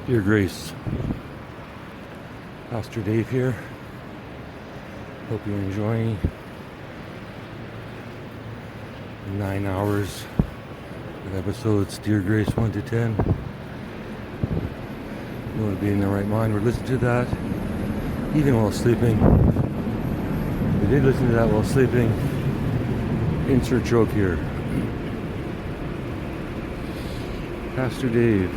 Dear Grace, Pastor Dave here. Hope you're enjoying 9 hours of episodes, Dear Grace 1 to 10. You want to be in the right mind. We're listening to that even while sleeping. We did listen to that while sleeping. Insert joke here. Pastor Dave.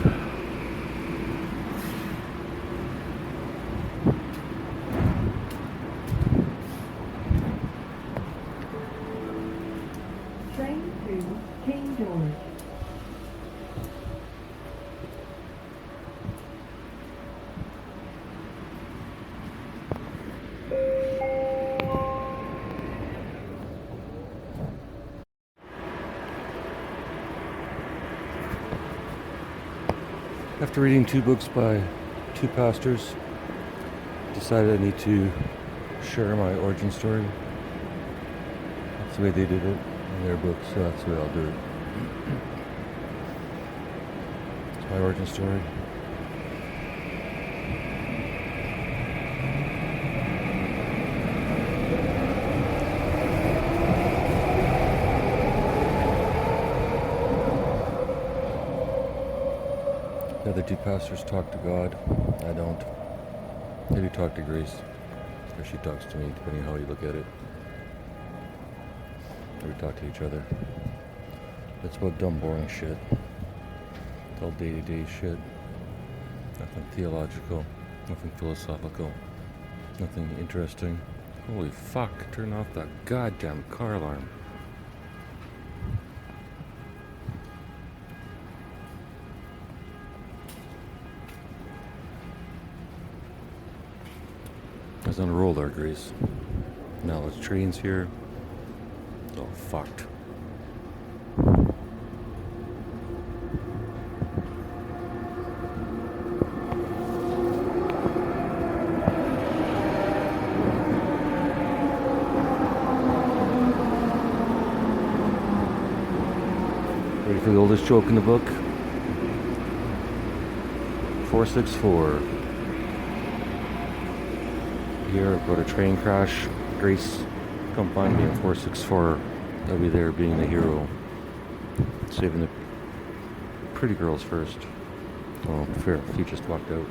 After reading 2 books by 2 pastors, decided I need to share my origin story. That's the way they did it in their books, so that's the way I'll do it. It's my origin story. The other 2 pastors talk to God. I don't. They do talk to Grace. Or she talks to me, depending on how you look at it. Or we talk to each other. It's about dumb, boring shit. It's all day-to-day shit. Nothing theological. Nothing philosophical. Nothing interesting. Holy fuck, turn off that goddamn car alarm. I was on a roll there, Grace. Now there's trains here. It's all fucked. Ready for the oldest joke in the book? 464. Here, I've got a train crash. Grace, come find me at 464. I'll be there being the hero. Saving the pretty girls first. Oh, fair. He just walked out.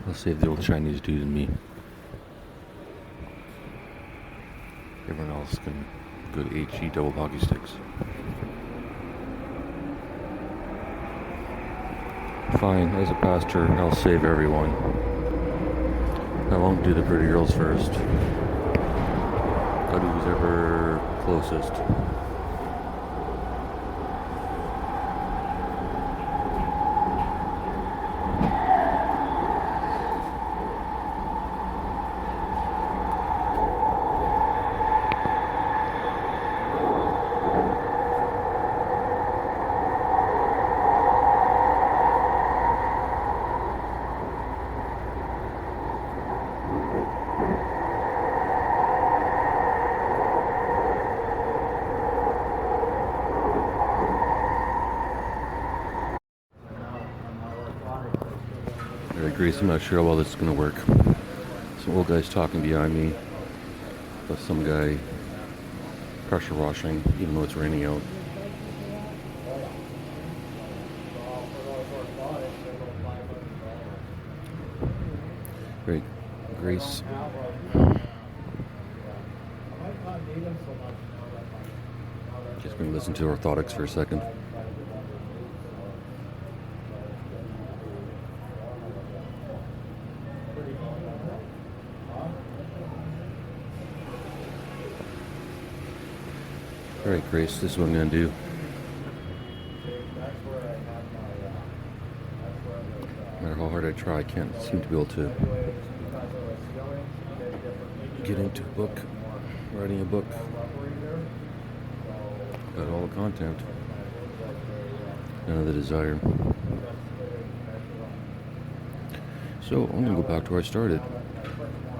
I'll save the old Chinese dude and me. Everyone else can go to HE double hockey sticks. Fine, as a pastor, I'll save everyone. I won't do the pretty girls first. I'll do who's ever closest. Grace, I'm not sure how well this is going to work. Some old guy's talking behind me, plus some guy pressure washing, even though it's raining out. Great, Grace. Just going to listen to orthotics for a second. Alright, Grace, this is what I'm going to do. No matter how hard I try, I can't seem to be able to get into a book, writing a book, got all the content, none of the desire. So I'm going to go back to where I started.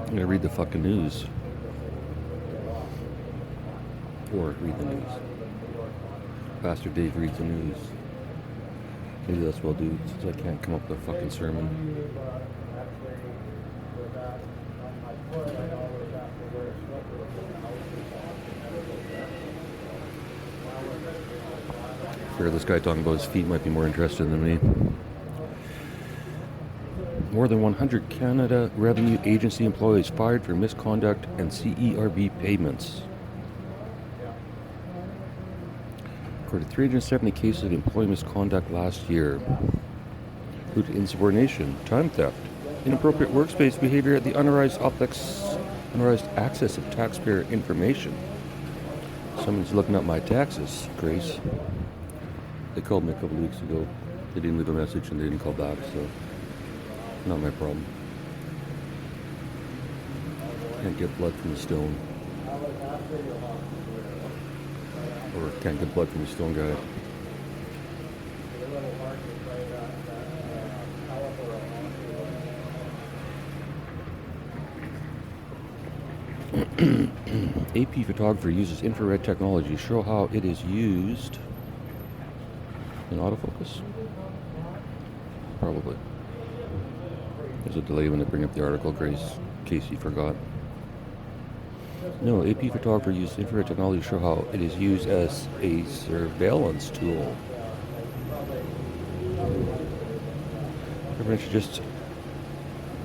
I'm gonna read the fucking news. Or read the news. Pastor Dave reads the news. Maybe that's what I'll do, since I can't come up with a fucking sermon. I figure this guy talking about his feet might be more interested than me. More than 100 Canada Revenue Agency employees fired for misconduct and CERB payments. Recorded 370 cases of employee misconduct last year, including insubordination, time theft, inappropriate workspace behavior at the unauthorized access of taxpayer information. Someone's looking up my taxes, Grace. They called me a couple of weeks ago. They didn't leave a message and they didn't call back, so not my problem. Can't get blood from the stone. Or can't get blood from the stone guy. AP photographer uses infrared technology to show how it is used in autofocus? Probably. There's a delay when they bring up the article, Grace, in case you forgot. No, AP photographer uses infrared technology to show how it is used as a surveillance tool. Everyone should just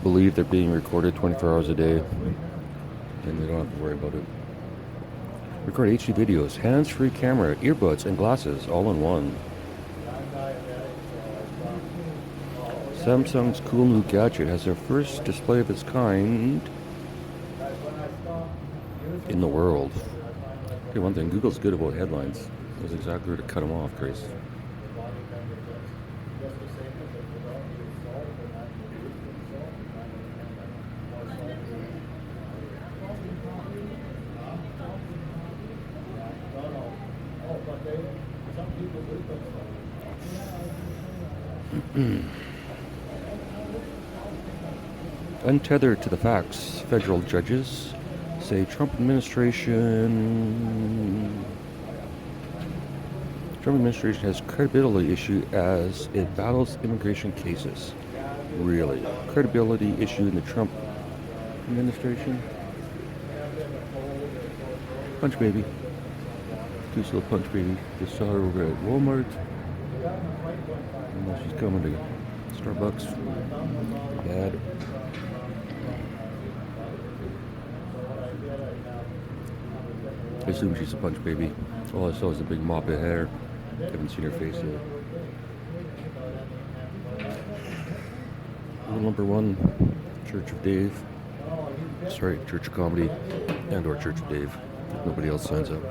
believe they're being recorded 24 hours a day, and they don't have to worry about it. Record HD videos, hands-free camera, earbuds, and glasses all in one. Samsung's cool new gadget has their first display of its kind in the world. Okay, one thing, Google's good about headlines. That's exactly where to cut them off, Grace. Untethered to the facts, federal judges say Trump administration has credibility issue as it battles immigration cases. Really? Credibility issue in the Trump administration? Punch baby. Cute little punch baby. Just saw her over at Walmart. And now she's coming to Starbucks. Bad. I assume she's a punch baby. All I saw was a big mop of hair. Haven't seen her face yet. Rule number 1, Church of Dave. Sorry, Church of Comedy and or Church of Dave. If nobody else signs up.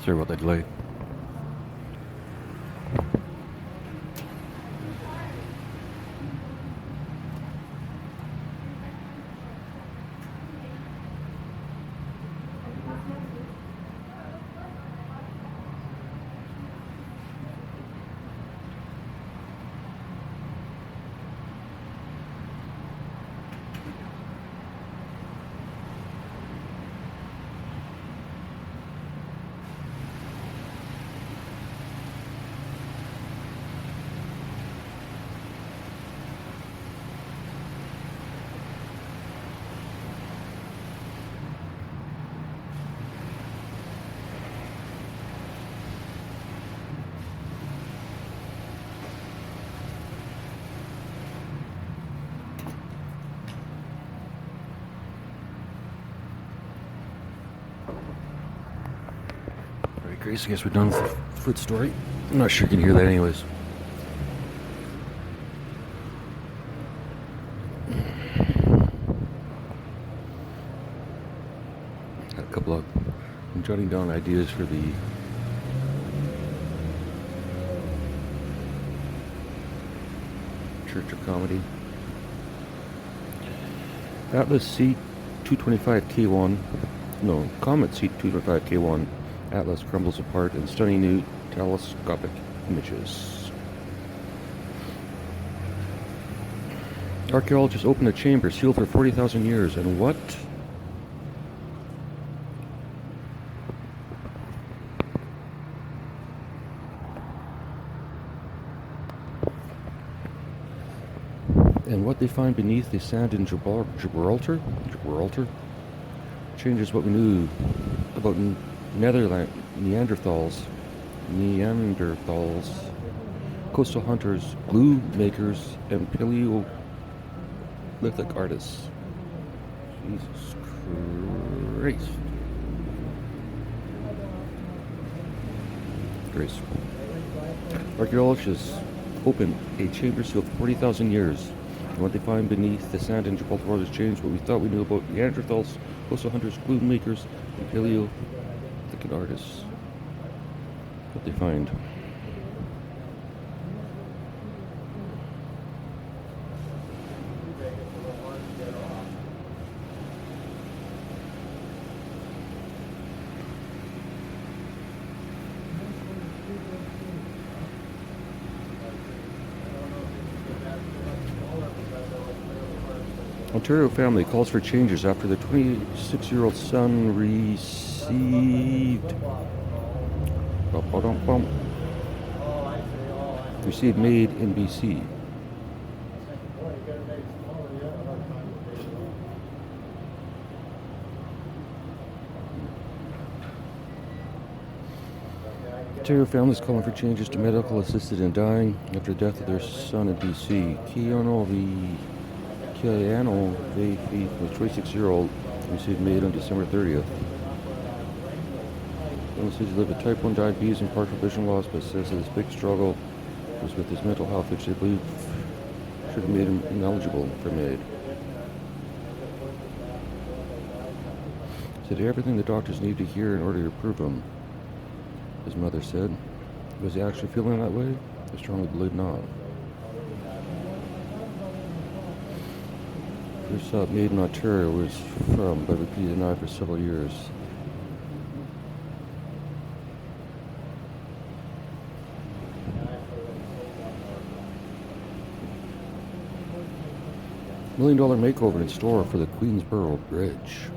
Sorry about that delay. Grace, I guess we're done with the foot story. I'm not sure you can hear that anyways. Got a couple of... I'm jotting down ideas for the Church of Comedy. Atlas C225K1. No, Comet C225K1. Atlas crumbles apart in stunning new telescopic images. Archaeologists opened a chamber sealed for 40,000 years, and what? And what they find beneath the sand in Gibraltar changes what we knew about Neanderthals, coastal hunters, glue makers, and Paleolithic artists. Jesus Christ. Grace. Archaeologists opened a chamber sealed for 40,000 years. And what they find beneath the sand in Gibraltar has changed what we thought we knew about Neanderthals, coastal hunters, glue makers, and Paleolithic artists. What they find. Ontario family calls for changes after the 26-year-old son received maid in BC. Ontario families calling for changes to medical assisted in dying after the death of their son in BC. Keanu, the 26-year-old, received maid on December 30th. He says he lived with type 1 diabetes and partial vision loss, but says his big struggle was with his mental health, which they believe should have made him ineligible for maid. He said everything the doctors need to hear in order to approve him, his mother said. Was he actually feeling that way? I strongly believe not. First thought maid in Ontario was from, but repeatedly denied for several years. $1 million makeover in store for the Queensboro Bridge.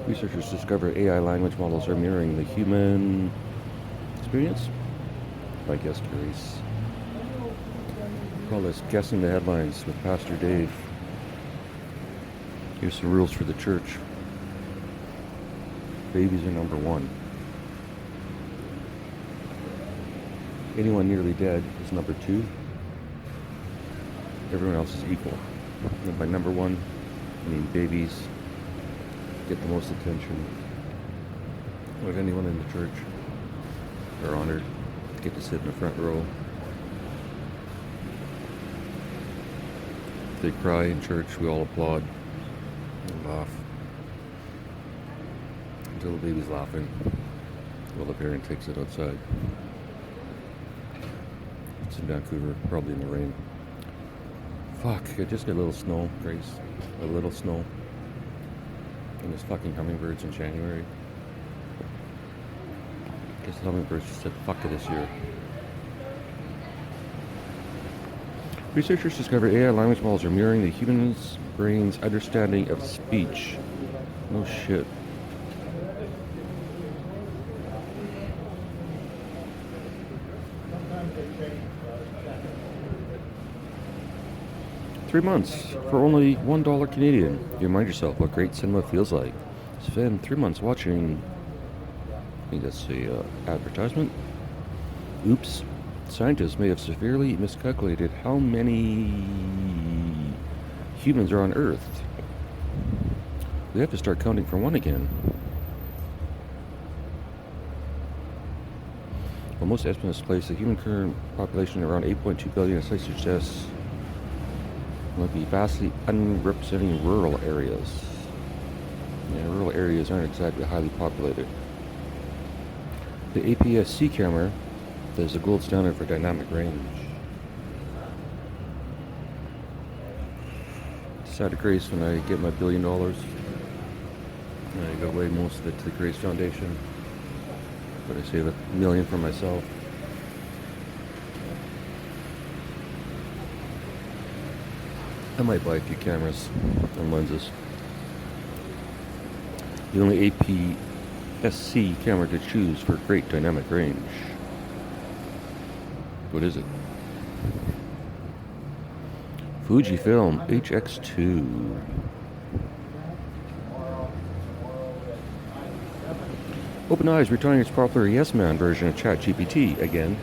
Researchers discover AI language models are mirroring the human experience. My guest, Grace. Call this Guessing the Headlines with Pastor Dave. Here's some rules for the church. Babies are number one. Anyone nearly dead is number two. Everyone else is equal. And by number one, I mean babies get the most attention of anyone in the church. They're honored to get to sit in the front row. If they cry in church, we all applaud and laugh until the baby's laughing while the parent takes it outside. It's in Vancouver, probably in the rain. Fuck, I just got a little snow, Grace. A little snow. And there's fucking hummingbirds in January. I guess the hummingbirds just said fuck it this year. Researchers discover AI language models are mirroring the human's brain's understanding of speech. No shit. $3 months for only $1 Canadian. You remind yourself what great cinema feels like. Spend 3 months watching. I think that's the advertisement. Oops. Scientists may have severely miscalculated how many humans are on Earth. We have to start counting from one again. While most estimates place the human current population around 8.2 billion, studies suggest might be vastly unrepresenting rural areas. Yeah, rural areas aren't exactly highly populated. The APS-C camera is the gold standard for dynamic range. Sad to Grace when I get my $1 billion. And I go away most of it to the Grace Foundation. But I save $1 million for myself. I might buy a few cameras and lenses. The only APS-C camera to choose for great dynamic range. What is it? Fujifilm HX2. OpenAI is retiring its popular Yes Man version of ChatGPT again.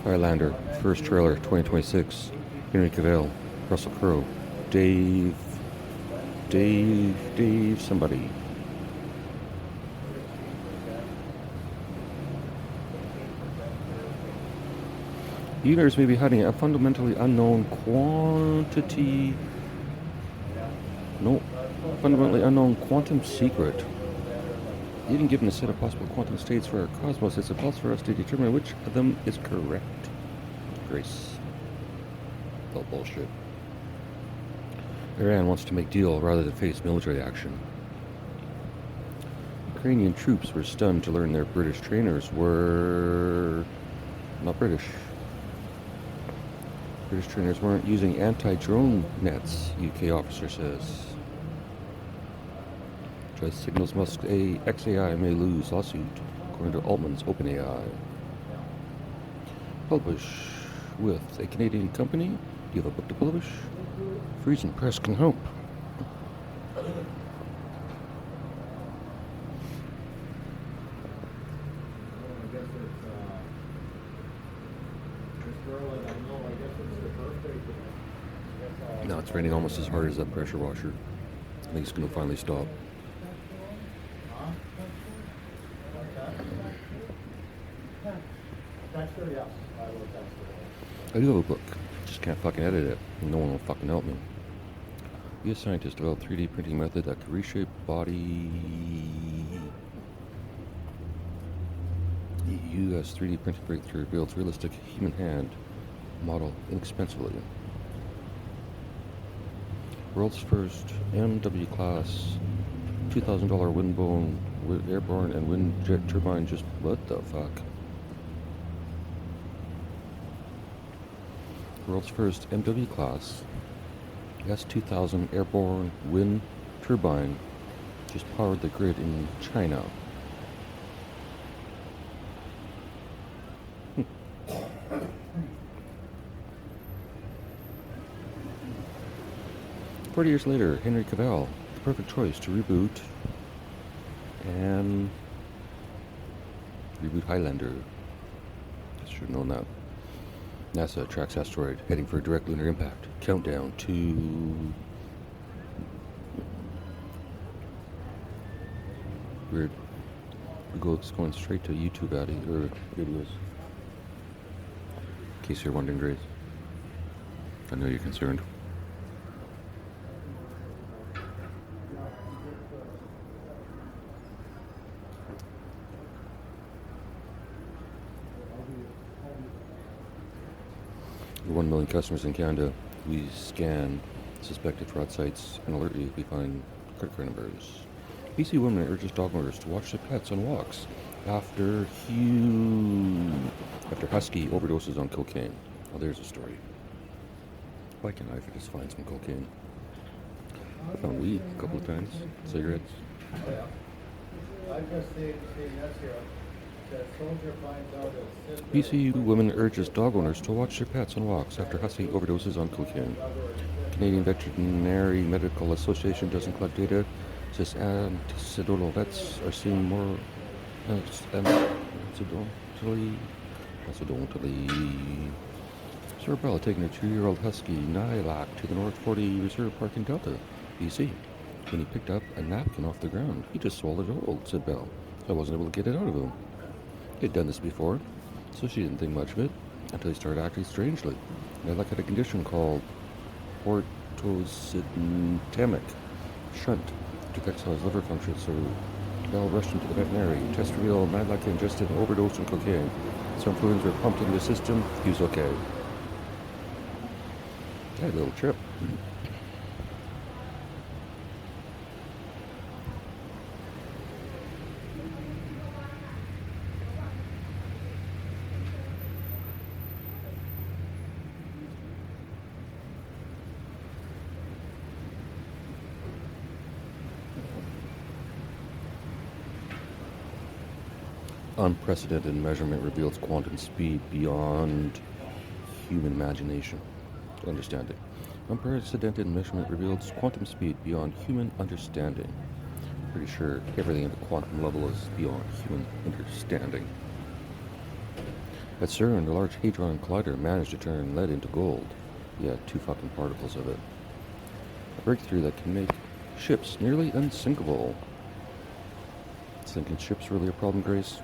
Highlander, first trailer, 2026. Henry Cavill, Russell Crowe, Dave, somebody. The universe may be hiding a fundamentally unknown fundamentally unknown quantum secret. Even given a set of possible quantum states for our cosmos, it's impossible for us to determine which of them is correct. Grace. All bullshit. Iran wants to make deal rather than face military action. Ukrainian troops were stunned to learn their British trainers were not British. British trainers weren't using anti-drone nets, UK officer says. Just signals Musk XAI may lose lawsuit, according to Altman's OpenAI. Publish with a Canadian company. Do you have a book to publish? Frisian Press can help. No, it's raining almost as hard as that pressure washer. I think it's going to finally stop. I do have a book. Just can't fucking edit it. No one will fucking help me. US scientists developed 3D printing method that could reshape body. US 3D printing breakthrough builds realistic human hand model inexpensively. World's first MW class $2,000 windbone airborne and wind jet turbine. Just what the fuck? World's first MW class S2000 airborne wind turbine just powered the grid in China. 40 years later, Henry Cavill, the perfect choice to reboot Highlander. I should have known that. NASA tracks asteroid heading for a direct lunar impact. Countdown to... Weird. It's going straight to YouTube ad or videos. In case you're wondering, Grace. I know you're concerned. For 1 million customers in Canada, we scan suspected fraud sites and alert you if we find credit card numbers. BC woman urges dog owners to watch their pets on walks after husky overdoses on cocaine. Oh, there's a story. Why can't I just find some cocaine? I found weed a couple of times, cigarettes. I just stayed nuts here. BC woman urges dog owners to watch their pets on walks after husky overdoses on cocaine. Canadian Veterinary Medical Association doesn't collect data. Says anecdotal vets are seeing more anecdotally. Cerebella taking a 2-year-old husky Nylac to the North 40 Reserve Park in Delta, BC. When he picked up a napkin off the ground, he just swallowed it whole, said Bell. I wasn't able to get it out of him. He'd done this before, so she didn't think much of it until he started acting strangely. Nylac had a condition called orthosyntemic shunt, which affects how his liver functions, so Bell rushed him to the veterinary. Test revealed Nylac ingested an overdose on cocaine. Some fluids were pumped into his system. He was okay. Had a little trip. Unprecedented measurement reveals quantum speed beyond human imagination. Understanding. Unprecedented measurement reveals quantum speed beyond human understanding. Pretty sure everything at the quantum level is beyond human understanding. At CERN, the Large Hadron Collider managed to turn lead into gold. Yeah, 2 fucking particles of it. A breakthrough that can make ships nearly unsinkable. Sinking ships really a problem, Grace?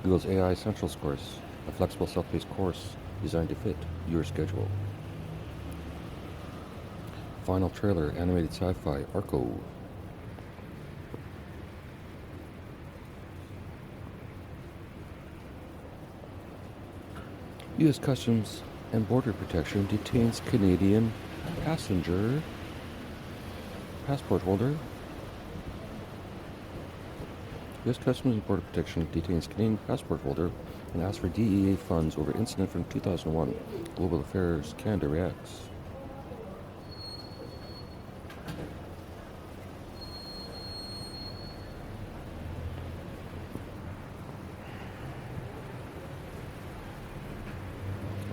Google's AI Essentials course, a flexible self-paced course designed to fit your schedule. Final trailer, animated sci-fi, Arco. U.S. Customs and Border Protection detains Canadian passport holder. U.S. Customs and Border Protection detains Canadian passport holder and asks for DEA funds over incident from 2001. Global Affairs Canada reacts.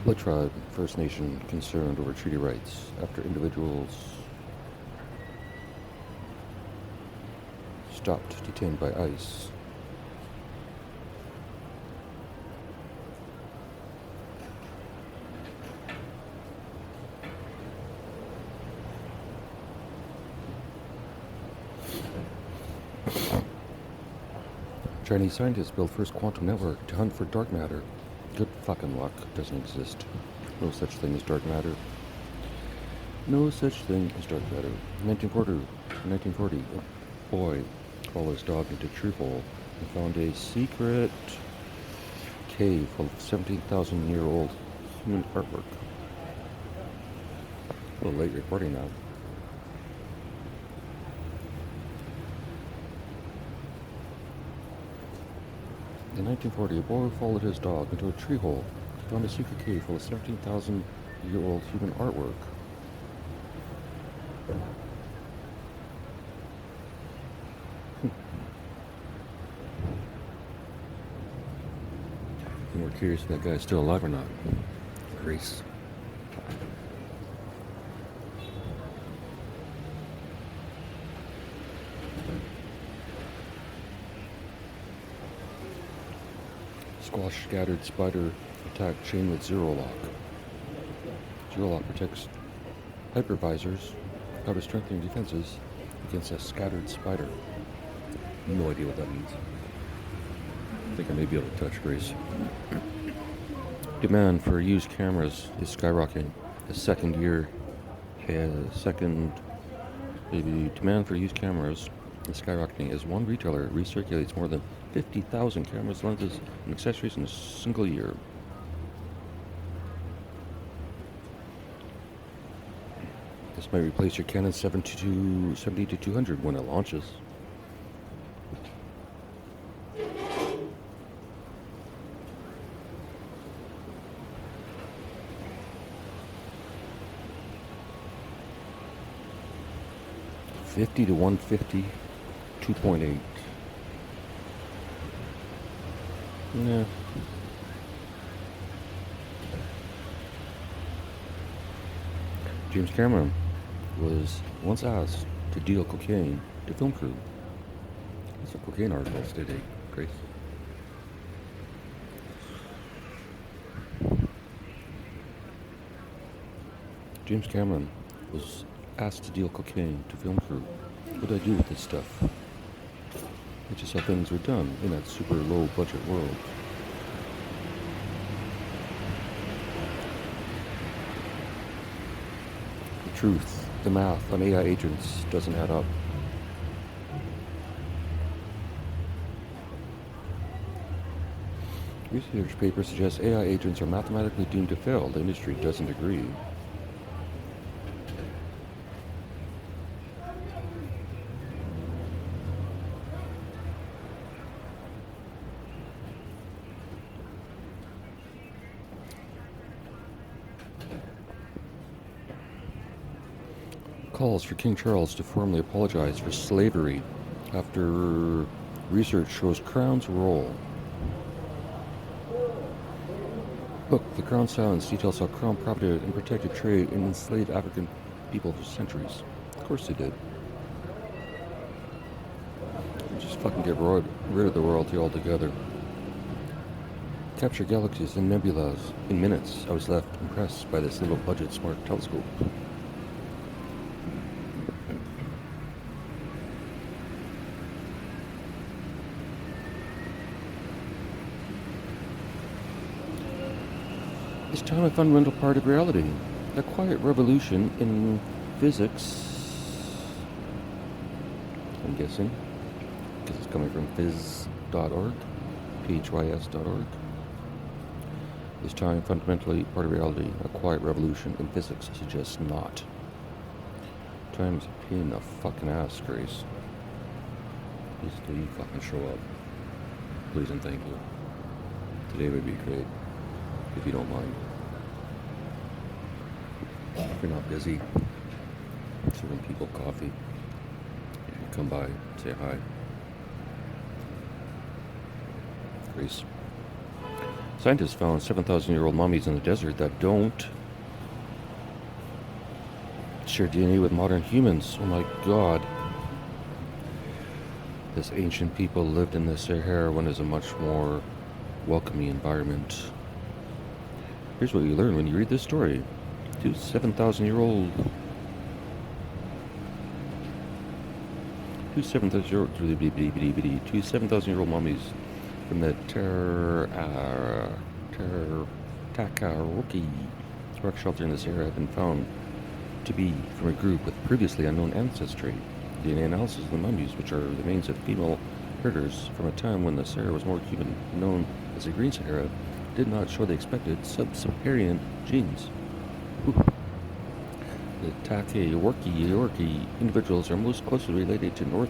Blood Tribe, First Nation, concerned over treaty rights after individuals stopped detained by ICE. Chinese scientists build first quantum network to hunt for dark matter. Good fucking luck. Doesn't exist. No such thing as dark matter. No such thing as dark matter. 1940, a boy followed his dog into a tree hole and found a secret cave full of 17,000-year-old human artwork. A little late reporting now. In 1940, a boy followed his dog into a tree hole and found a secret cave full of 17,000-year-old human artwork. And we're curious if that guy is still alive or not. Grace. Squash scattered spider attack chain with Zero Lock. Zero Lock protects hypervisors out of strengthening defenses against a scattered spider. No idea what that means. I think I may be able to touch Grace. Demand for used cameras is skyrocketing. Demand for used cameras is skyrocketing as one retailer recirculates more than 50,000 cameras, lenses, and accessories in a single year. This might replace your Canon 70-200 when it launches. $50 to $150, 2.8. Yeah. James Cameron was once asked to deal cocaine to film crew. That's what cocaine articles today, Grace. James Cameron was asked to deal cocaine to film crew. What do I do with this stuff? It's just how things were done in that super low budget world. The truth, the math on AI agents doesn't add up. Research papers suggest AI agents are mathematically doomed to fail. The industry doesn't agree. Calls for King Charles to formally apologize for slavery after research shows Crown's role. Book, The Crown Silence details how Crown profited and protected trade and enslaved African people for centuries. Of course they did. Just fucking get rid of the royalty altogether. Capture galaxies and nebulas in minutes. I was left impressed by this little budget smart telescope. It's time a fundamental part of reality. A quiet revolution in physics. I'm guessing. Because it's coming from phys.org. phys.org. This time fundamentally part of reality. A quiet revolution in physics suggests not. Time is a pain in the fucking ass, Grace. Please do fucking show up. Please and thank you. Today would be great. If you don't mind. If you're not busy serving people coffee, you can come by, say hi. Grace. Scientists found 7,000-year-old mummies in the desert that don't share DNA with modern humans. Oh my God. This ancient people lived in the Sahara when it's a much more welcoming environment. Here's what you learn when you read this story. Two 7,000-year-old mummies from the Takaroki rock shelter in the Sahara have been found to be from a group with previously unknown ancestry. DNA analysis of the mummies, which are the remains of female herders from a time when the Sahara was more human, known as the Green Sahara, did not show the expected sub-Saharan genes. The Takaroki individuals are most closely related to North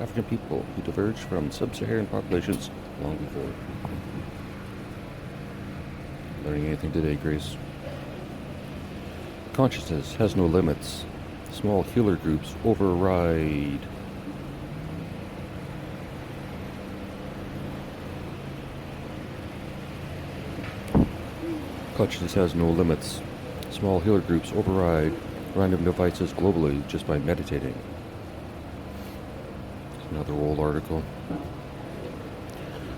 African people who diverged from sub-Saharan populations long before. Learning anything today, Grace? Consciousness has no limits. Small healer groups override. Consciousness has no limits. Small healer groups override random devices globally just by meditating. Another old article.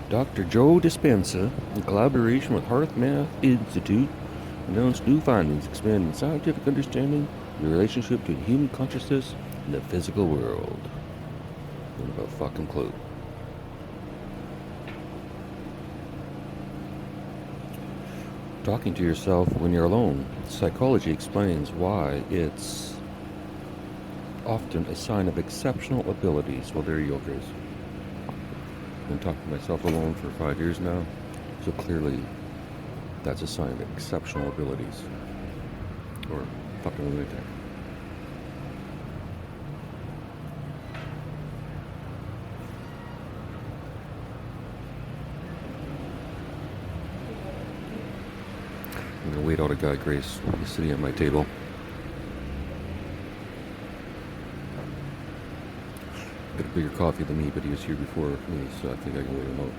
Dr. Joe Dispenza, in collaboration with Hearth Math Institute, announced new findings expanding scientific understanding of the relationship between human consciousness and the physical world. Don't have a fucking clue. Talking to yourself when you're alone. Psychology explains why it's often a sign of exceptional abilities. Well, there you go, Grace. I've been talking to myself alone for 5 years now, so clearly that's a sign of exceptional abilities. Or fucking lunatic. I'm gonna wait out a guy, Grace. He's sitting at my table. Got a bigger coffee than me, but he was here before me, so I think I can wait him out.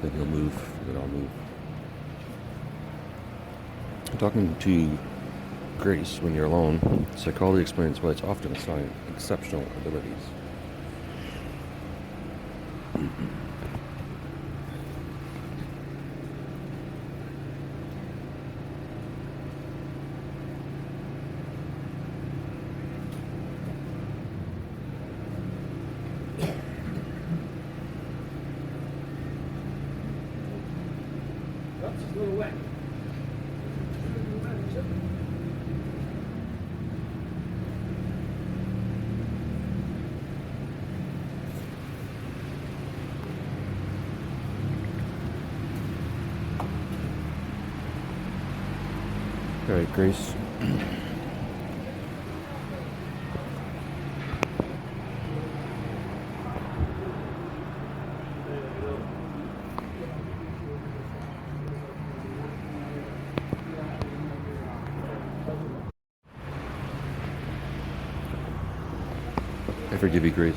Then he'll move, then I'll move. Talking to Grace when you're alone, psychology explains why it's often assigned exceptional abilities. That's a little wet. All right, Grace. I forgive you, Grace.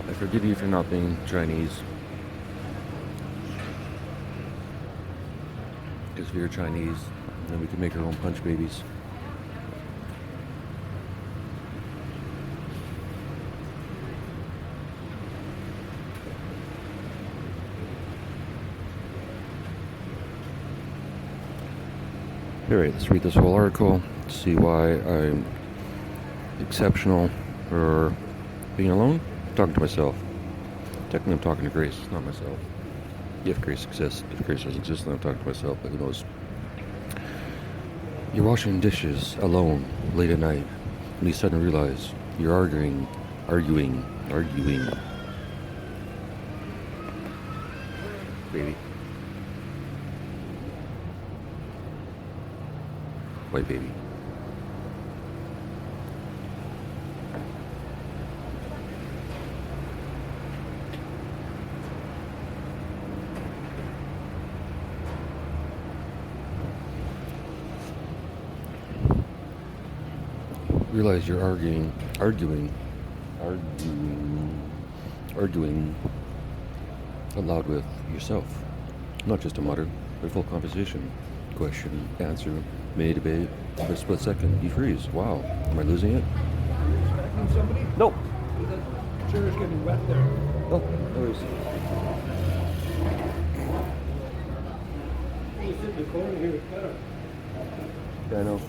I forgive you for not being Chinese. Because if you're Chinese, then we can make our own punch babies. Alright, let's read this whole article, see why I'm exceptional for being alone. I'm talking to myself. Technically I'm talking to Grace, not myself. If Grace exists. If Grace doesn't exist, then I'm talking to myself, but who knows. You're washing dishes alone late at night when you suddenly realize you're arguing. Baby. White baby. Realize you're arguing aloud with yourself. Not just a mutter, but a full conversation. Question, answer, may debate. For a split second, you freeze. Wow, am I losing it? Expecting somebody? No. The chair is getting wet there. Oh, no worries. You sit in the corner here, it's better. Yeah, I know.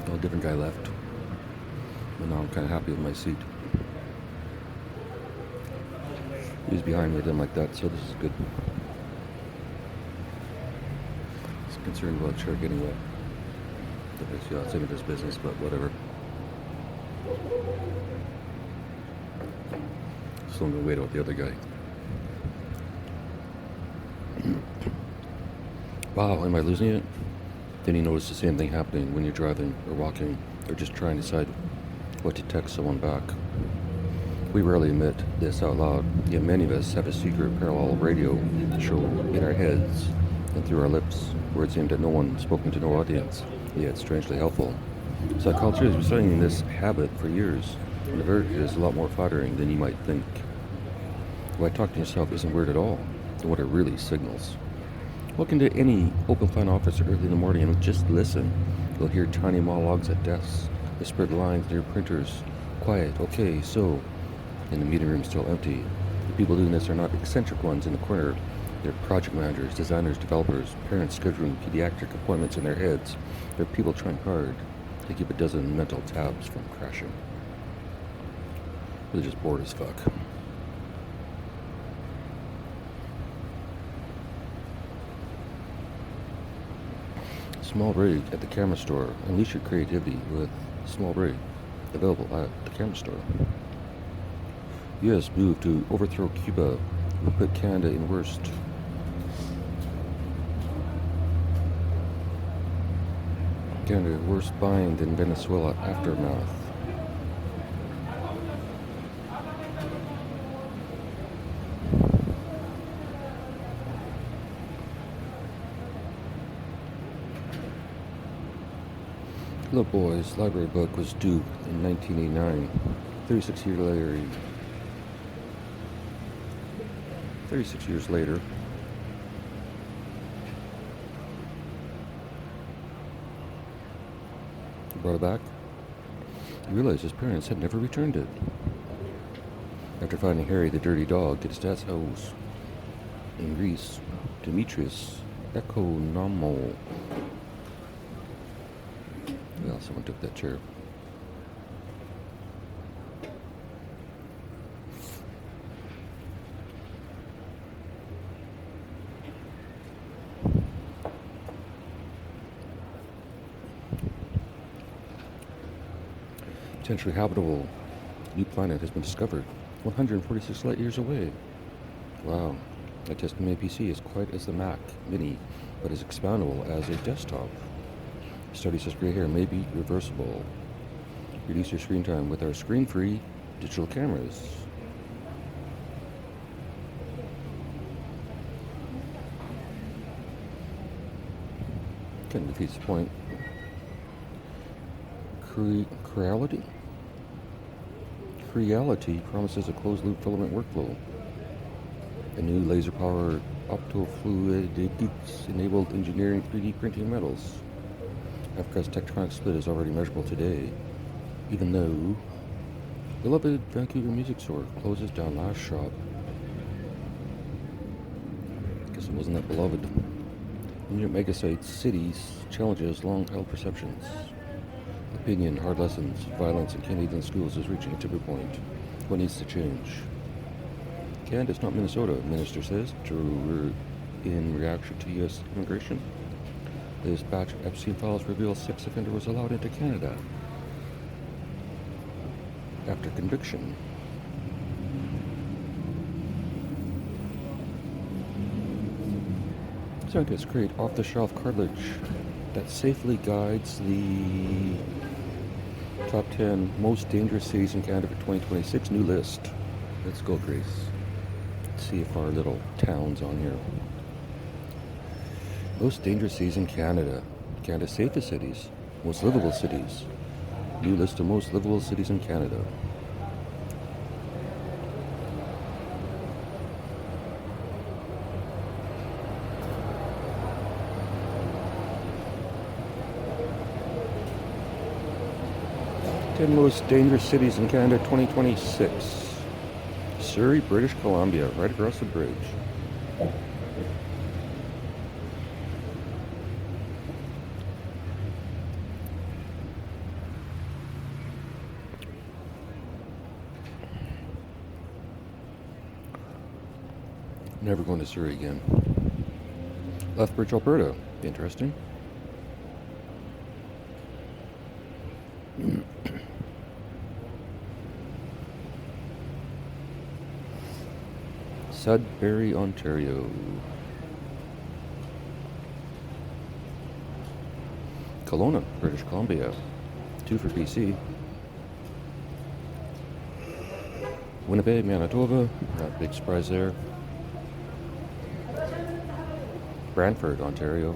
A different guy left, but now I'm kind of happy with my seat. He was behind me, I didn't like that, so this is good. I was concerned about the chair getting wet. Yeah, it's in this business, but whatever. Still gonna wait out the other guy. Wow, am I losing it? Then you notice the same thing happening when you're driving or walking or just trying to decide what to text someone back. We rarely admit this out loud, yet many of us have a secret parallel radio show in our heads and through our lips, words aimed at no one, spoken to no audience, yet strangely helpful. Psychology has been studying this habit for years, and the verdict is a lot more flattering than you might think. Why talking to yourself isn't weird at all, and what it really signals. Walk into any open plan office early in the morning and just listen. You'll hear tiny monologues at desks, whispered lines near printers. Quiet, okay, so. And the meeting room still empty. The people doing this are not eccentric ones in the corner. They're project managers, designers, developers, parents scheduling pediatric appointments in their heads. They're people trying hard to keep a dozen mental tabs from crashing. They're just bored as fuck. Small break at the camera store. Unleash your creativity with small break. Available at the camera store. U.S. move to overthrow Cuba will put Canada in worst. Canada worst bind in Venezuela aftermath. Little Boy's library book was due in 1989. 36 years later, 36 years later, he brought it back. He realized his parents had never returned it. After finding Harry the dirty dog at his dad's house in Greece, Demetrius Economou. Well, someone took that chair. Potentially habitable new planet has been discovered 146 light years away. Wow. The Testimony PC is quite as the Mac Mini, but is expandable as a desktop. The study says gray hair may be reversible. Reduce your screen time with our screen-free digital cameras. Kind of defeats the point. Creality promises a closed-loop filament workflow. A new laser-powered optofluidics-enabled engineering 3D printing metals. Africa's tectonic split is already measurable today, even though beloved Vancouver music store closes down last shop. Guess it wasn't that beloved. New megasites, cities, challenges long-held perceptions. Opinion, hard lessons, violence in Canadian schools is reaching a tipping point. What needs to change? Canada's not Minnesota, minister says, in reaction to U.S. immigration. This batch of Epstein files reveals sex offender was allowed into Canada after conviction. Scientists create off-the-shelf cartilage that safely guides the top 10 most dangerous cities in Canada for 2026 new list. Let's go, Grace. Let's see if our little town's on here. Most dangerous cities in Canada. Canada's safest cities. Most livable cities. New list of most livable cities in Canada. Most dangerous cities in Canada 2026. Surrey, British Columbia, right across the bridge. Never going to Surrey again. Lethbridge, Alberta. Interesting. Sudbury, Ontario. Kelowna, British Columbia. 2 for BC. Winnipeg, Manitoba. Not a big surprise there. Brantford, Ontario.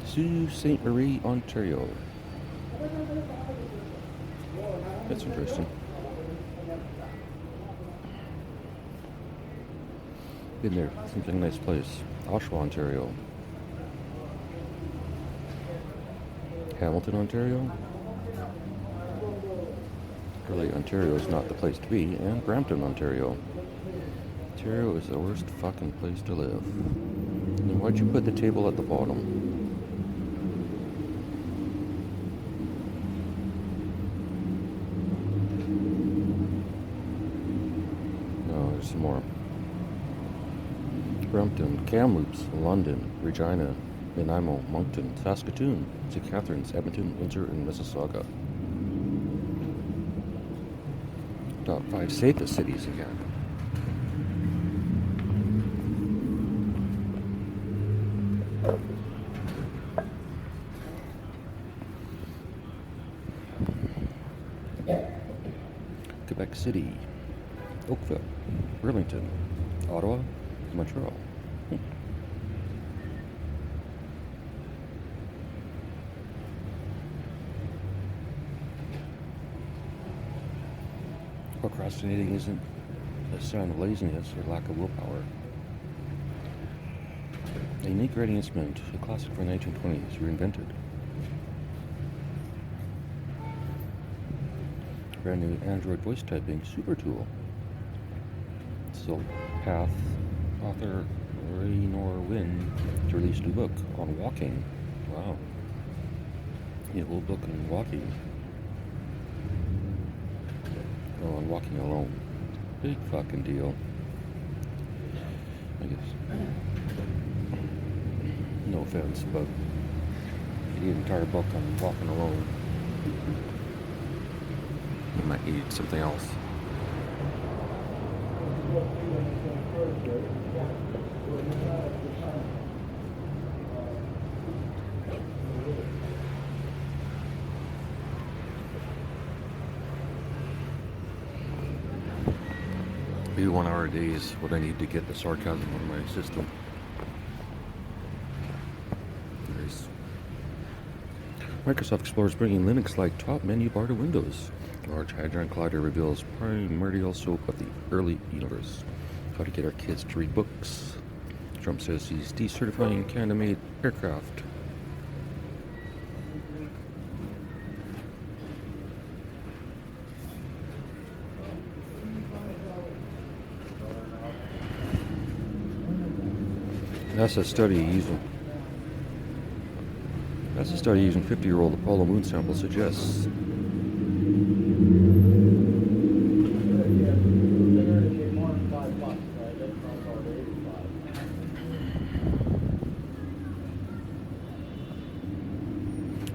Sault Ste. Marie, Ontario. That's interesting. Been there. Seems like a nice place. Oshawa, Ontario. Hamilton, Ontario. Really, Ontario is not the place to be. And Brampton, Ontario. Ontario is the worst fucking place to live. And then why'd you put the table at the bottom? No, there's some more. Brampton, Kamloops, London, Regina, Nanaimo, Moncton, Saskatoon, St. Catharines, Edmonton, Windsor, and Mississauga. Top 5 safest cities in Canada. Quebec City, Oakville, Burlington, Ottawa, Montreal. Procrastinating isn't a sign of laziness or lack of willpower. A unique writing instrument, a classic from the 1920s, reinvented. Brand new Android voice typing super tool. So, Path author Raynor Wynn to release a new book on walking. Wow. A whole book on walking. Oh, on walking alone. Big fucking deal. I guess. No offense, but if you need an entire book on walking alone, you might need something else. Maybe 1 hour a day is what I need to get the sarcasm out of my system. Microsoft Explorer is bringing Linux-like top menu bar to Windows. Large Hadron Collider reveals primordial soap of the early universe. How to get our kids to read books. Trump says he's decertifying Canada-made aircraft. That's a study using 50-year-old Apollo moon sample suggests.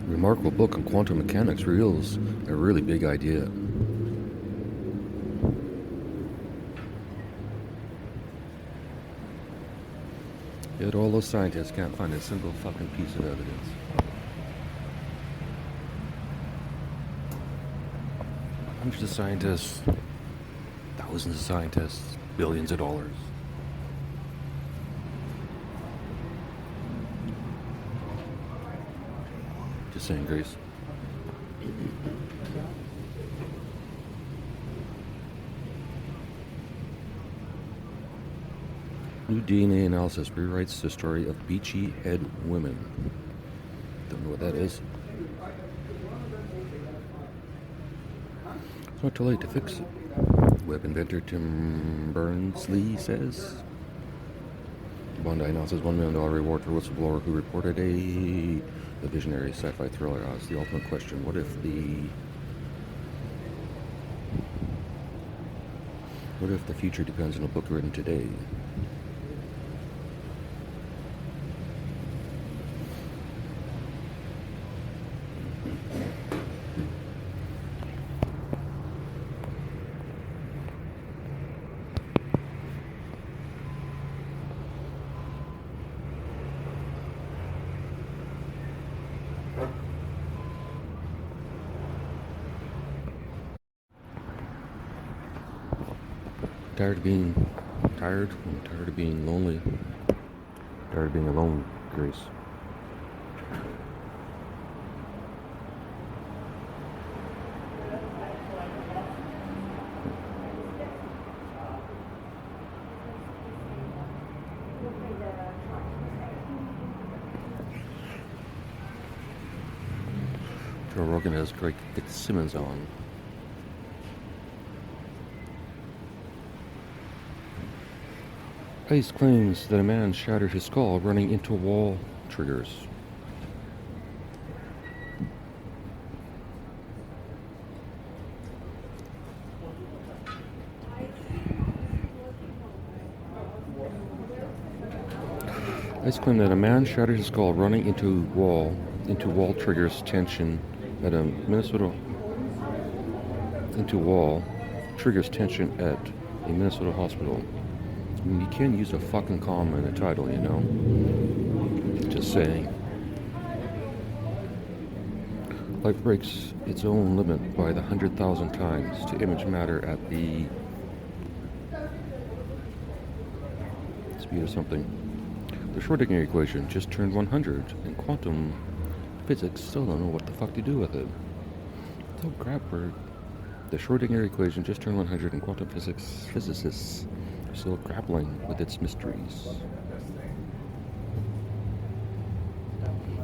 Remarkable book on quantum mechanics reveals a really big idea. Yet all those scientists can't find a single fucking piece of evidence. Hundreds of scientists, thousands of scientists, billions of dollars. Just saying, Grace. New DNA analysis rewrites the story of beachy head women. Don't know what that is. It's not too late to fix it. Web inventor Tim Berners-Lee says. Bondi announces $1 million reward for whistleblower who reported the visionary sci-fi thriller asks the ultimate question: what if the future depends on a book written today? Tired of being lonely. Tired of being alone, Grace. Joe Rogan has Greg Fitzsimmons on. ICE claims that a man shattered his skull running into a wall triggers. ICE claimed that a man shattered his skull running into wall triggers tension at a Minnesota hospital. I mean, you can't use a fucking comma in a title, you know. Just saying. Light breaks its own limit by the 100,000 times to image matter at the speed of something. The Schrödinger equation just turned 100, and quantum physics still don't know what the fuck to do with it. So Grabberg The Schrödinger equation just turned 100 and quantum physicists are still grappling with its mysteries.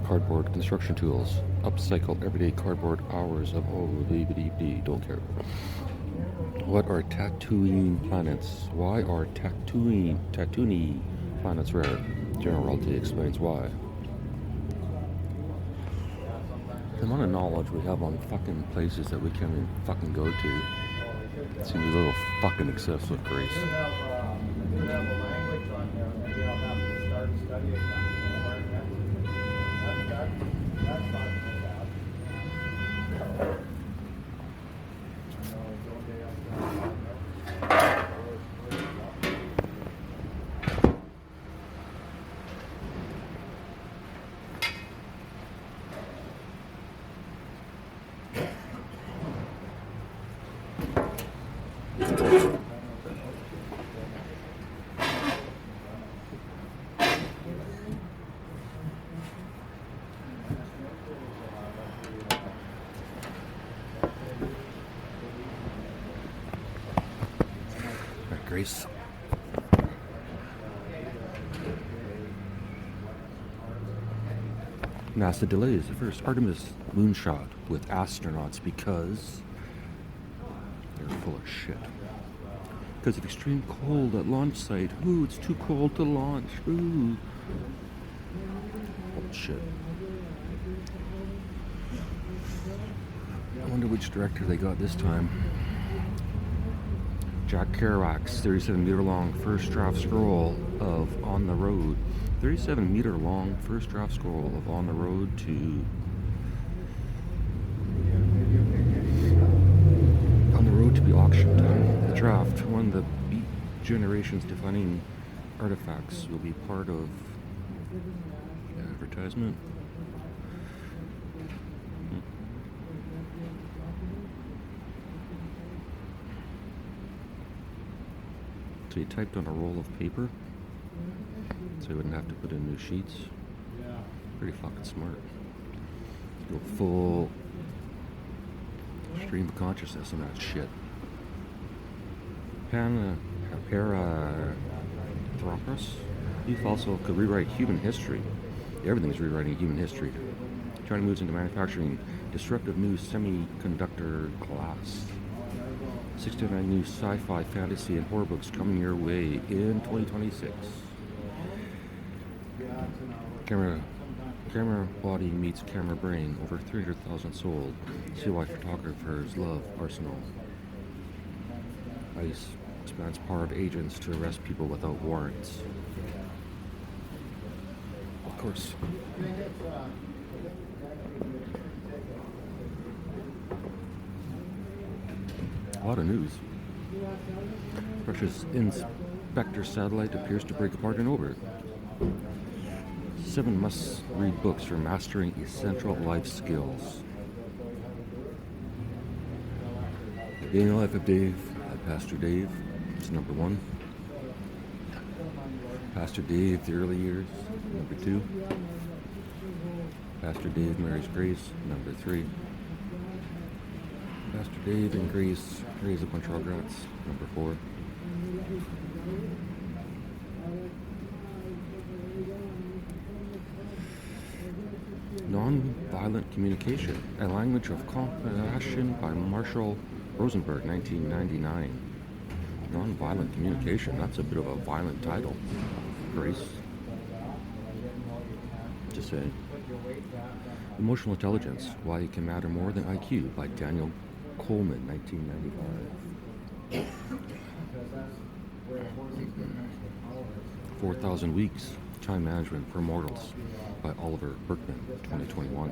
Cardboard construction tools. Upcycle everyday cardboard hours of don't care. What are tattooing planets? Why are tattooing planets rare? General Relativity explains why. The amount of knowledge we have on fucking places that we can't even fucking go to seems a little fucking excessive, Grace. I do have a language on there. Maybe I'll have to start studying that. That's not too bad. Grace. NASA delays the first Artemis moonshot with astronauts because they're full of shit. Because of extreme cold at launch site. Ooh, it's too cold to launch. Ooh. Bullshit. I wonder which director they got this time. Jack Kerouac's 37-meter long first draft scroll of On the Road. 37-meter long first draft scroll of On the Road to be auctioned. The draft, one of the Beat Generation's defining artifacts, will be part of the advertisement. So he typed on a roll of paper so he wouldn't have to put in new sheets. Pretty fucking smart. Go full stream of consciousness on that shit. Paranthropus. Youth also could rewrite human history. Everything's rewriting human history. China moves into manufacturing disruptive new semiconductor glass. 69 new sci-fi, fantasy, and horror books coming your way in 2026. Camera body meets camera brain. Over 300,000 sold. See why photographers love Arsenal. ICE expands power of agents to arrest people without warrants. Of course. A lot of news. Russia's Inspector satellite appears to break apart in orbit. 7 must-read books for mastering essential life skills. The Daily Life of Dave by Pastor Dave is number 1. Pastor Dave, The Early Years, number 2. Pastor Dave Marries Grace, number 3. Pastor Dave and Grace raise a bunch of rugrats, number 4. Non-violent communication, a language of compassion by Marshall Rosenberg, 1999. Non-violent communication, that's a bit of a violent title. Grace. Just saying. Emotional Intelligence, Why It Can Matter More Than IQ by Daniel Coleman, 1995. 4,000 Weeks, Time Management for Mortals by Oliver Berkman, 2021.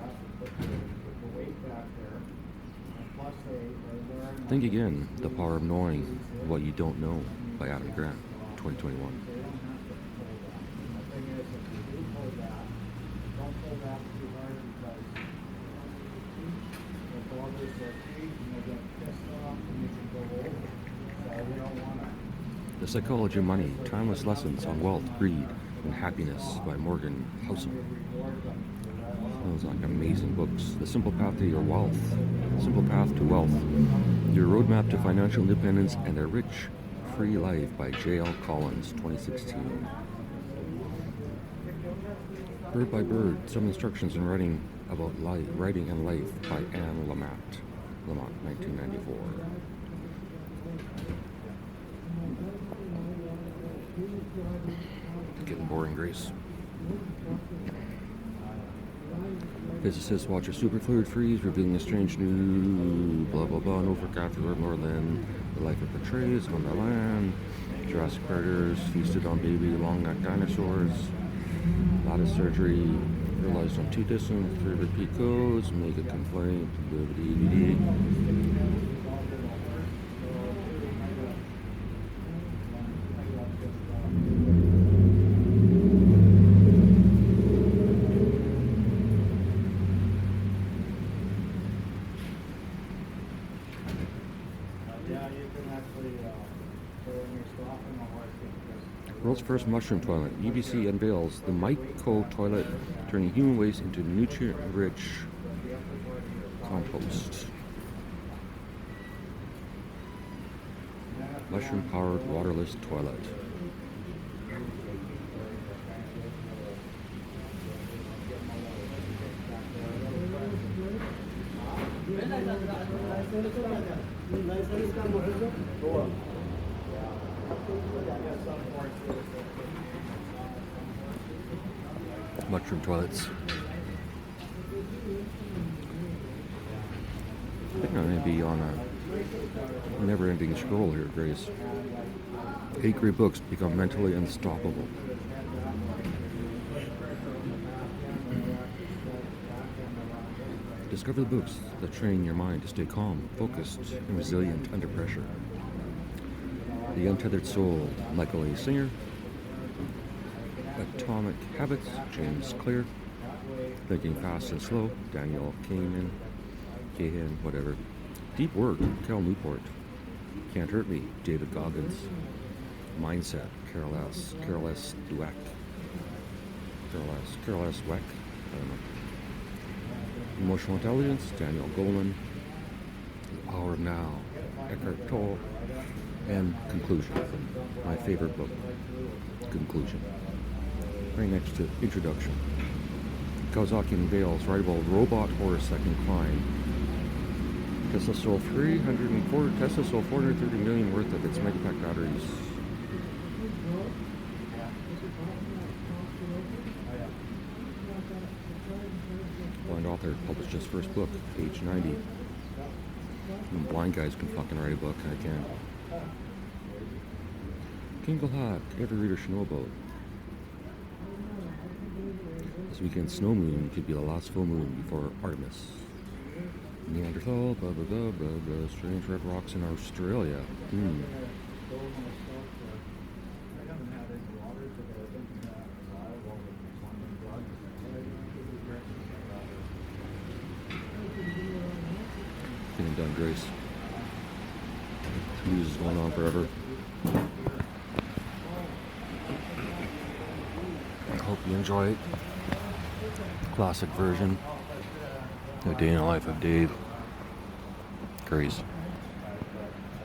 Think Again, The Power of Knowing What You Don't Know by Adam Grant, 2021. The Psychology of Money, Timeless Lessons on Wealth, Greed, and Happiness by Morgan Housum. Those like amazing books. The Simple Path to Your Wealth. Simple Path to Wealth. Your Roadmap to Financial Independence and a Rich, Free Life by J.L. Collins, 2016. Bird by Bird, Some Instructions in Writing About Life, Writing and Life by Anne Lamott, 1994. Getting boring, Grace. Physicists watch a superfluid freeze, revealing a strange new blah blah blah. No forecast more than the life it portrays on the land. Jurassic predators feasted on baby long-necked dinosaurs. Lattice surgery realized on 2 distant 3 repeat codes. Make a complaint. World's first mushroom toilet. UBC unveils the Myco toilet, turning human waste into nutrient-rich compost. Mushroom-powered waterless toilet. Mushroom toilets. I think I'm going to be on a never-ending scroll here, Grace. 8 great books become mentally unstoppable. Discover the books that train your mind to stay calm, focused, and resilient under pressure. The Untethered Soul, Michael A. Singer. Atomic Habits, James Clear. Thinking Fast and Slow, Daniel Kahneman, whatever. Deep Work, Cal Newport. Can't Hurt Me, David Goggins. Mindset, Carol S. Dweck. Carol S. Weck, I don't know. Emotional Intelligence, Daniel Goleman. The Hour of Now, Eckhart Tolle. And Conclusion, my favorite book, Conclusion. Right next to Introduction. Kawasaki unveils rideable robot horse that can climb. Tesla sold 430 million worth of its Megapack batteries. Blind author published his first book, age 90. Even blind guys can fucking write a book, I can. Kingle Hack, every reader should know about. This weekend's snow moon could be the last full moon before Artemis. Neanderthal, blah blah blah blah blah. Strange red rocks in Australia. Getting done, Grace. This news is going on forever. I hope you enjoy it. Classic version. A Day in the Life of Dave. Grace.